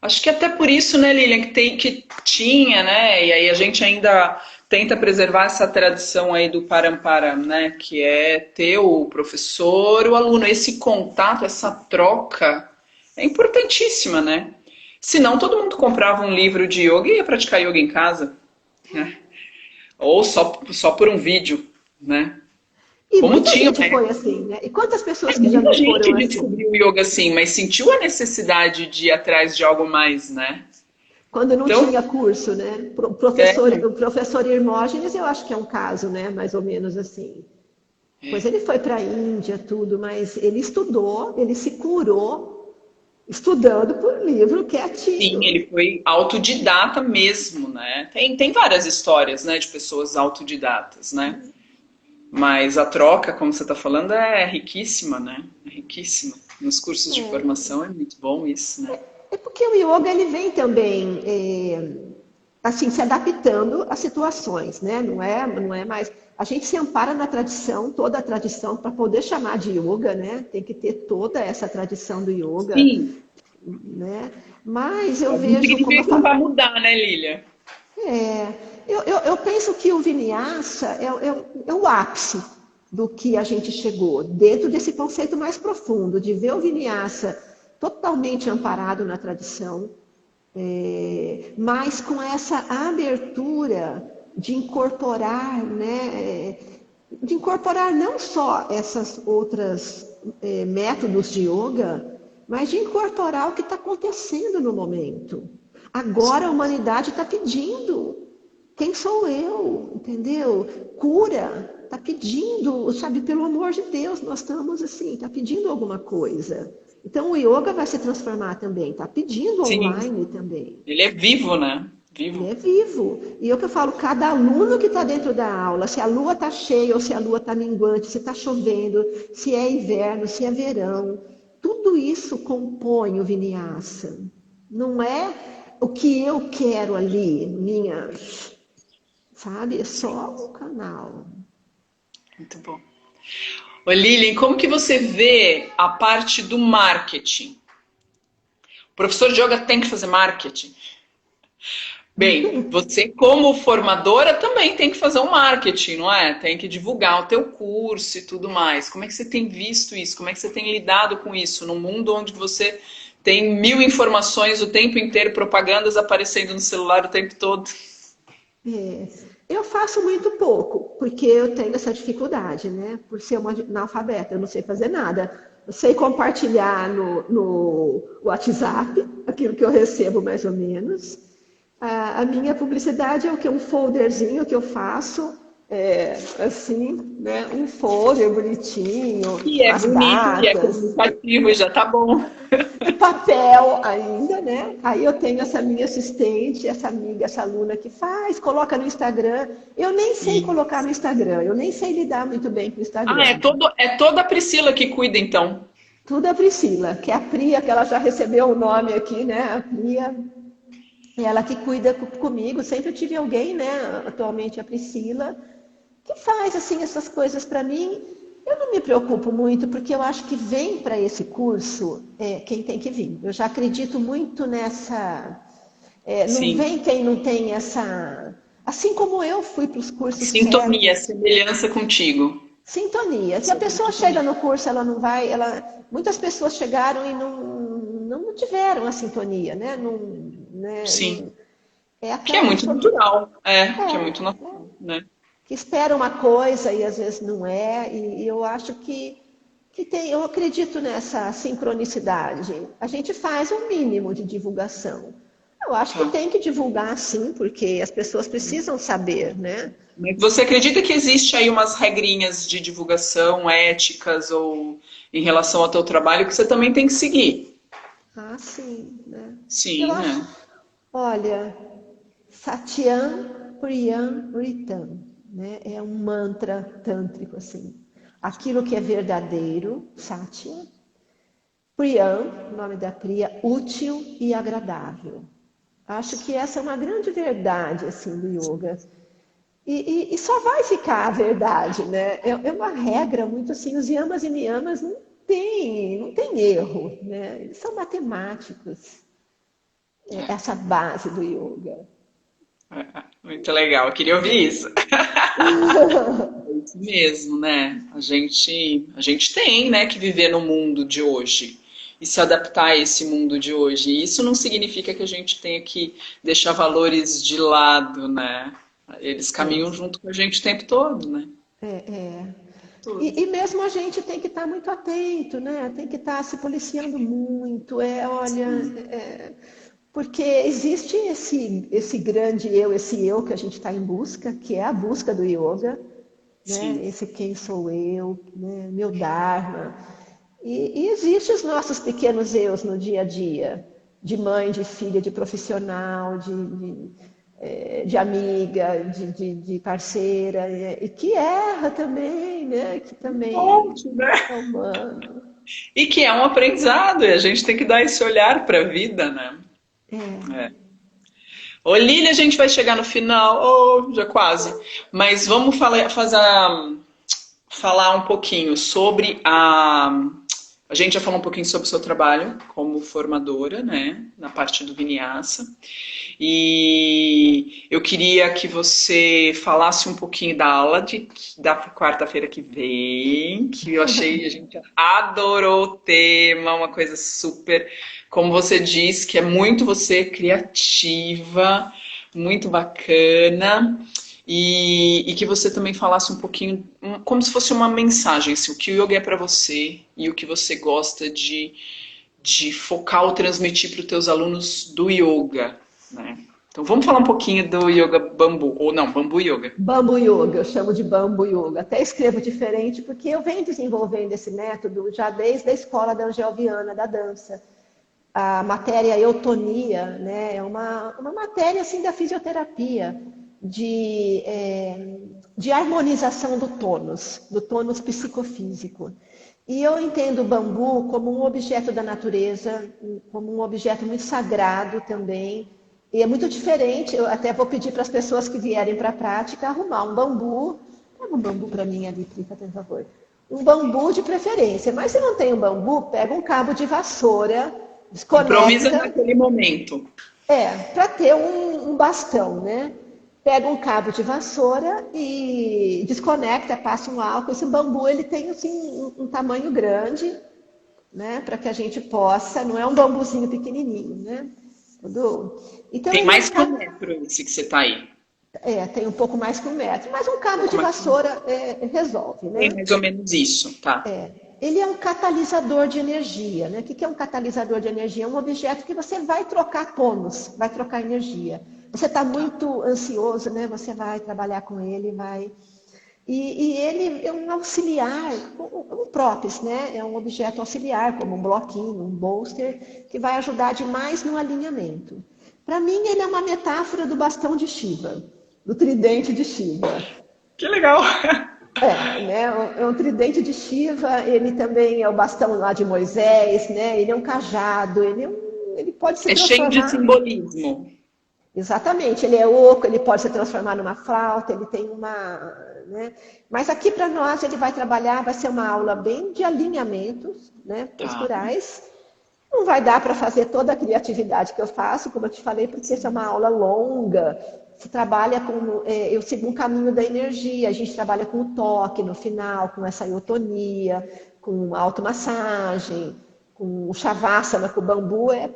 Acho que até por isso, né, Lilian, que tinha, né, e aí a gente ainda tenta preservar essa tradição aí do Parampara, né, que é ter o professor, o aluno, esse contato, essa troca é importantíssima, né? Senão todo mundo comprava um livro de yoga e ia praticar yoga em casa, né? Ou só por um vídeo, né? E Como muita tinha, gente foi assim, né? E quantas pessoas que já muita não gente foram assim? descobriu o yoga assim, mas sentiu a necessidade de ir atrás de algo mais, né? Quando não Então, tinha curso, né? O professor Hermógenes, eu acho que é um caso, né? Mais ou menos assim. Pois ele foi para a Índia, tudo, mas ele estudou, ele se curou estudando por livro sim, quietinho. ele foi autodidata mesmo, né? Tem várias histórias, né, de pessoas autodidatas, né? Mas a troca, como você está falando, é riquíssima, né? É riquíssima. Nos cursos de formação é muito bom isso, né? É porque o yoga ele vem também assim se adaptando às situações, né? Não é mais. A gente se ampara na tradição, toda a tradição para poder chamar de yoga, né? Tem que ter toda essa tradição do yoga, Sim, né? Mas eu mas não vejo, como significa eu que não falo, vai mudar, né, Lilia? eu penso que o Vinyasa é o ápice do que a gente chegou, dentro desse conceito mais profundo, de ver o Vinyasa totalmente amparado na tradição, mas com essa abertura de incorporar, né, de incorporar não só essas outras métodos de yoga, mas de incorporar o que está acontecendo no momento. Agora a humanidade está pedindo. Quem sou eu? Entendeu? Cura. Está pedindo, sabe, pelo amor de Deus, nós estamos assim, está pedindo alguma coisa. Então o yoga vai se transformar também, está pedindo Sim, online também. ele é vivo, né? Ele Vivo. é vivo. E eu que eu falo, cada aluno que está dentro da aula, se a lua está cheia ou se a lua está minguante, se está chovendo, se é inverno, se é verão, tudo isso compõe o Vinyasa. Não é o que eu quero ali, minha, sabe? É só um canal. Muito bom. Ô, Lilian, como que você vê a parte do marketing? O professor de yoga tem que fazer marketing? Bem, você como formadora também tem que fazer um marketing, não é? Tem que divulgar o teu curso e tudo mais. Como é que você tem visto isso? Como é que você tem lidado com isso num mundo onde você tem 1000 informações o tempo inteiro, propagandas aparecendo no celular o tempo todo? É, eu faço muito pouco, porque eu tenho essa dificuldade, né? Por ser uma analfabeta, eu não sei fazer nada. Eu sei compartilhar no WhatsApp, aquilo que eu recebo mais ou menos. A minha publicidade é o que? Um folderzinho que eu faço, assim, né? Um folder bonitinho, E é as bonito, e é datas, comunicativo, e já tá bom. em papel ainda, né? Aí eu tenho essa minha assistente, essa amiga, essa aluna que faz, coloca no Instagram. Eu nem sei E... colocar no Instagram, eu nem sei lidar muito bem com o Ah, Instagram. é toda a Priscila que cuida, então. Tudo a Priscila, que é a Priya, que ela já recebeu o nome aqui, né? A Priya, é ela que cuida comigo. Sempre tive alguém, né? Atualmente a Priscila, que faz assim essas coisas para mim. Eu não me preocupo muito, porque eu acho que vem para esse curso quem tem que vir. Eu já acredito muito nessa. Não Sim. vem quem não tem essa. Assim como eu fui para os cursos Sintonia, certos, semelhança contigo. sintonia. Se a pessoa chega no curso, ela não vai. Muitas pessoas chegaram e não tiveram a sintonia, né? Sim. É Que é aquela muito pessoa natural. É, que é muito é, natural, né? que espera uma coisa e às vezes não é, e eu acho que tem, eu acredito nessa sincronicidade. A gente faz um mínimo de divulgação. Eu acho que Tá. tem que divulgar sim, porque as pessoas precisam saber, né? Mas você acredita que existe aí umas regrinhas de divulgação éticas ou em relação ao teu trabalho que você também tem que seguir? Ah, sim, né? Eu Sim, acho, né? olha, Satyam Priyam Ritam, né? É um mantra tântrico assim. Aquilo que é verdadeiro, Satya, Priyam, o nome da Priya, útil e agradável. Acho que essa é uma grande verdade assim do yoga. E só vai ficar a verdade, né? É uma regra muito assim, os yamas e niyamas não tem erro, né? Eles são matemáticos, essa base do yoga. Muito legal, eu queria ouvir isso. É isso mesmo, né? A gente tem, né, que viver no mundo de hoje e se adaptar a esse mundo de hoje. E isso não significa que a gente tenha que deixar valores de lado, né? Eles É, caminham junto com a gente o tempo todo, né? é. Todo. E mesmo a gente tem que estar muito atento, né? Tem que estar se policiando muito. Olha, Porque existe esse grande eu, esse eu que a gente está em busca, que é a busca do yoga, né? Sim. Esse quem sou eu, né? Meu Dharma. E existem os nossos pequenos eus no dia a dia, de mãe, de filha, de profissional, de amiga, de parceira, e que erra também, né? Que também Ótimo, né? é humano. E que é um aprendizado, e a gente tem que dar esse olhar para a vida, né? É. É. Ô, Lília, a gente vai chegar no final, já quase. Mas vamos falar um pouquinho sobre a. A gente já falou um pouquinho sobre o seu trabalho como formadora, né, na parte do Vinyasa. E eu queria que você falasse um pouquinho da aula da quarta-feira que vem, que eu achei, a gente adorou o tema, uma coisa super, como você disse, que é muito você criativa, muito bacana. E que você também falasse um pouquinho, como se fosse uma mensagem, assim, o que o yoga é para você e o que você gosta de focar ou transmitir para os teus alunos do yoga, né? Então vamos falar um pouquinho do yoga bambu, ou não, bambu yoga. Bambu Yoga, eu chamo de Bambu Yoga. Até escrevo diferente, porque eu venho desenvolvendo esse método já desde a escola da Angel Viana, da dança. A matéria eutonia, né, é uma matéria assim, da fisioterapia, de harmonização do tônus psicofísico. E eu entendo o bambu como um objeto da natureza, como um objeto muito sagrado também. E é muito diferente, eu até vou pedir para as pessoas que vierem para a prática arrumar um bambu. Pega um bambu para mim ali, Prica, por favor. Um bambu de preferência, mas se não tem um bambu, pega um cabo de vassoura, Improvisa desconecta, naquele momento. para ter um bastão, né? Pega um cabo de vassoura e desconecta, passa um álcool. Esse bambu ele tem assim, um tamanho grande, né? Para que a gente possa, não é um bambuzinho pequenininho, né? Então Tem ele é um mais que 1 metro esse que você tá aí. tem um pouco mais que 1 metro, mas um Um cabo pouco de mais que 1 metro. vassoura resolve, Tem né? mais ou menos isso, tá? Ele é um catalisador de energia, né? O que é um catalisador de energia? É um objeto que você vai trocar tônus, vai trocar energia. Você está Tá. muito ansioso, né? Você vai trabalhar com ele, vai. E ele é um auxiliar, um própris, né? É um objeto auxiliar, como um bloquinho, um bolster, que vai ajudar demais no alinhamento. Para mim, ele é uma metáfora do bastão de Shiva, do tridente de Shiva. Que legal! Né? É um tridente de Shiva, ele também é o bastão lá de Moisés, né? Ele é um cajado, ele pode se É cheio de transformar. simbolismo. Exatamente, ele é oco, ele pode se transformar numa flauta, ele tem uma. Né? Mas aqui para nós ele vai trabalhar, vai ser uma aula bem de alinhamentos, né? Tá. Posturais. Não vai dar para fazer toda a criatividade que eu faço, como eu te falei, porque essa é uma aula longa. Se trabalha com. Eu sigo um caminho da energia, a gente trabalha com o toque no final, com essa iotonia, com automassagem, com o shavasana, com o bambu. É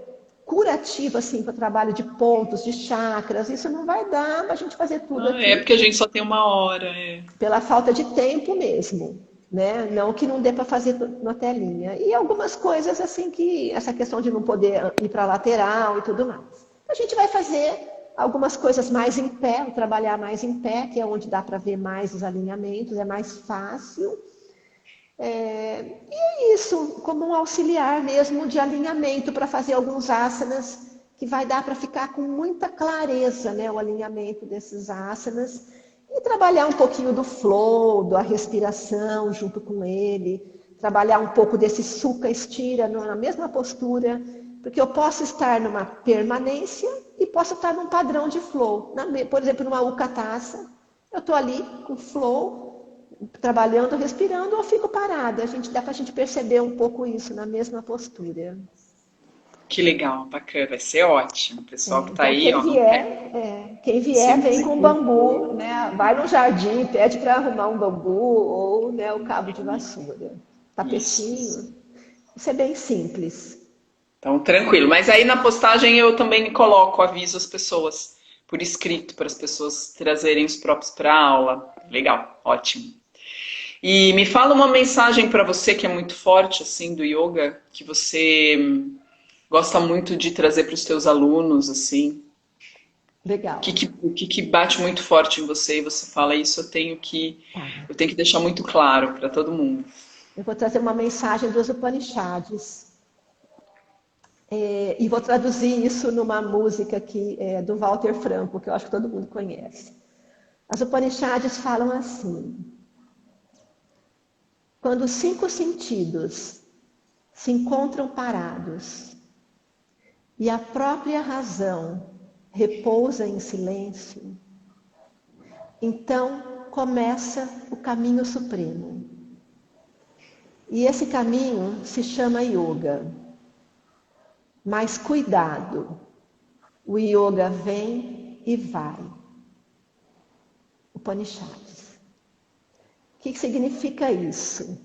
curativo, assim, para o trabalho de pontos, de chakras. Isso não vai dar para a gente fazer tudo É aqui porque a gente só tem 1 hora. É. pela falta de tempo mesmo, né? Não que não dê para fazer na telinha. E algumas coisas assim que essa questão de não poder ir para a lateral e tudo mais. A gente vai fazer algumas coisas mais em pé, trabalhar mais em pé, que é onde dá para ver mais os alinhamentos, é mais fácil. E é isso, como um auxiliar mesmo de alinhamento para fazer alguns asanas que vai dar para ficar com muita clareza, né, o alinhamento desses asanas e trabalhar um pouquinho do flow, da respiração junto com ele, trabalhar um pouco desse sukha estira na mesma postura, porque eu posso estar numa permanência e posso estar num padrão de flow. Por exemplo, numa ukatasa, eu estou ali com flow, trabalhando, respirando, ou fico parada. Dá para a gente perceber um pouco isso na mesma postura. Que legal, bacana, vai ser ótimo. O pessoal que tá Então, aí, ó, não quer quem vier, se vem com bambu, né? Vai no jardim, pede para arrumar um bambu ou, né, o cabo de vassoura. isso. Tapetinho. Isso é bem simples. Então, tranquilo. Mas aí na postagem eu também coloco, aviso as pessoas por escrito, para as pessoas trazerem os próprios para aula. Legal, ótimo. E me fala uma mensagem para você que é muito forte, assim, do yoga, que você gosta muito de trazer para os teus alunos, assim? Legal. O que bate muito forte em você e você fala isso, Tá. eu tenho que deixar muito claro para todo mundo. Eu vou trazer uma mensagem dos Upanishads. E vou traduzir isso numa música que é do Walter Franco, que eu acho que todo mundo conhece. As Upanishads falam assim: quando os 5 sentidos se encontram parados e a própria razão repousa em silêncio, então começa o caminho supremo. E esse caminho se chama yoga. Mas cuidado, o yoga vem e vai. Upanishads. O que significa isso?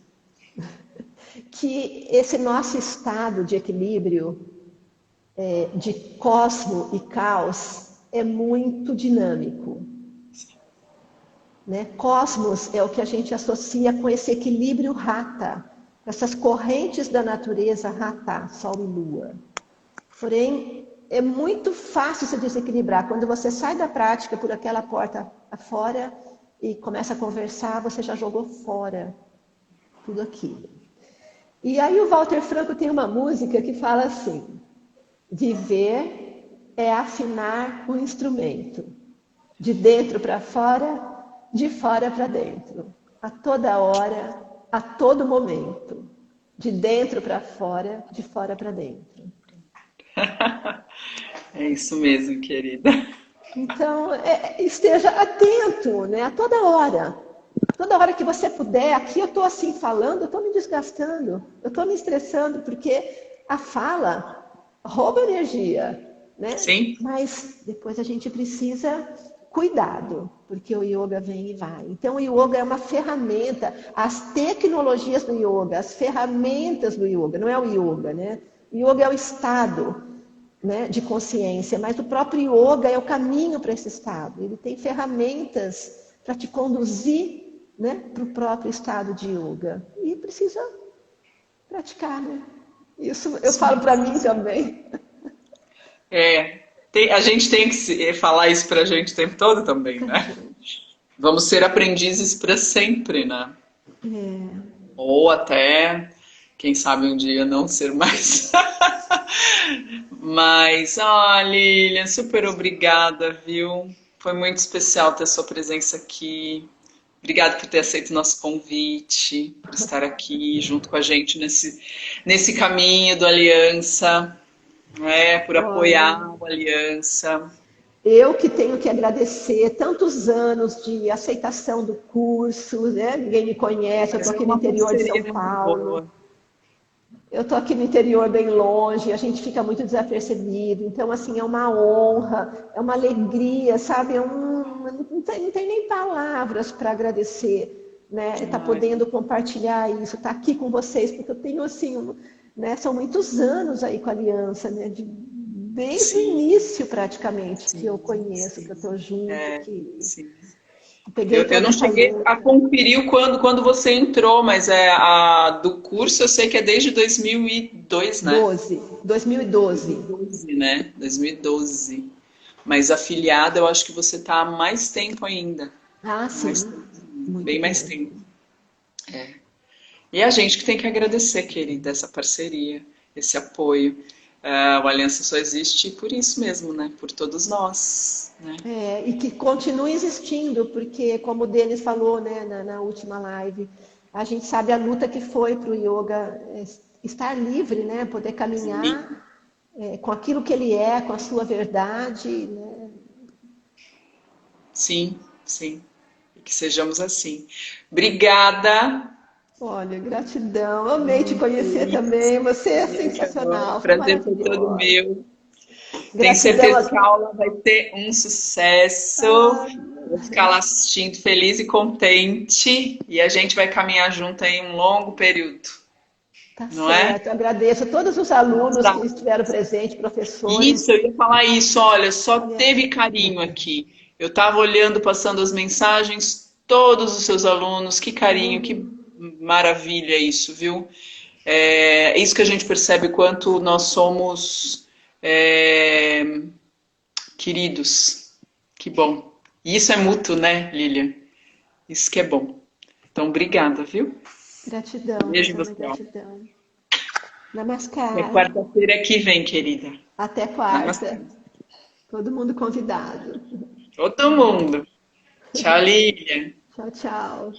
Que esse nosso estado de equilíbrio, de cosmo e caos, é muito dinâmico. Né? Cosmos é o que a gente associa com esse equilíbrio rata, essas correntes da natureza rata, Sol e Lua. Porém, é muito fácil se desequilibrar. Quando você sai da prática por aquela porta afora e começa a conversar, você já jogou fora tudo aquilo. E aí o Walter Franco tem uma música que fala assim: viver é afinar o instrumento, de dentro para fora, de fora para dentro, a toda hora, a todo momento, de dentro para fora, de fora para dentro. É isso mesmo, querida. Então, esteja atento, né? A toda hora. Toda hora que você puder, aqui eu estou assim falando, eu estou me desgastando, eu estou me estressando, porque a fala rouba energia, né? Sim. Mas depois a gente precisa cuidado, porque o yoga vem e vai. Então, o yoga é uma ferramenta, as tecnologias do yoga, as ferramentas do yoga, não é o yoga, né? O yoga é o estado, né, de consciência, mas o próprio yoga é o caminho para esse estado. Ele tem ferramentas para te conduzir, né, para o próprio estado de yoga. E precisa praticar, né? Isso eu falo para mim também. A gente tem que falar isso pra gente o tempo todo também, né? Vamos ser aprendizes para sempre, né? Ou até, quem sabe um dia não ser mais. Mas, Lilian, super obrigada, viu? Foi muito especial ter sua presença aqui. Obrigada por ter aceito o nosso convite, por estar aqui junto com a gente nesse caminho do Aliança, né? Por apoiar a Aliança. Eu que tenho que agradecer tantos anos de aceitação do curso, né? Ninguém me conhece, eu estou aqui no interior de São Paulo. Eu estou aqui no interior bem longe, a gente fica muito desapercebido. Então, assim, é uma honra, é uma alegria, sabe? Não tem nem palavras para agradecer, né? Estar podendo compartilhar isso, estar aqui com vocês, porque eu tenho, assim, né? São muitos anos aí com a Aliança, né? Desde o início, praticamente, que eu conheço, que eu estou junto. Sim. Eu não cheguei a conferir quando você entrou, mas a do curso eu sei que é desde 2002, né? 2012. 2012, né? 2012. Mas afiliada eu acho que você está há mais tempo ainda. Sim. Bem mais tempo. E a gente que tem que agradecer, querida, essa parceria, esse apoio. O Aliança só existe por isso mesmo, né? Por todos nós. Né? E que continue existindo, porque, como o Denis falou, né, na última live, a gente sabe a luta que foi para o yoga estar livre, né? Poder caminhar com aquilo que ele é, com a sua verdade. Né? Sim. E que sejamos assim. Obrigada. Olha, gratidão. Amei te conhecer também. Você é sensacional. Prazer foi todo meu. Tenho certeza que a aula vai ter um sucesso. Vou ficar lá assistindo feliz e contente. E a gente vai caminhar junto aí um longo período. Tá certo. Agradeço a todos os alunos que estiveram presentes, professores. Isso, eu ia falar isso. Olha, só teve carinho aqui. Eu estava olhando, passando as mensagens, todos os seus alunos. Que carinho, que maravilha isso, viu? É isso que a gente percebe quanto nós somos queridos. Que bom. E isso é mútuo, né, Lilian? Isso que é bom. Então, obrigada, viu? Gratidão, Beijo em Rosana, você. gratidão. Até Namaskar. quarta-feira que vem, querida. Até Namastê. quarta. Todo mundo convidado. Todo mundo. Tchau, Lilian. Tchau, tchau.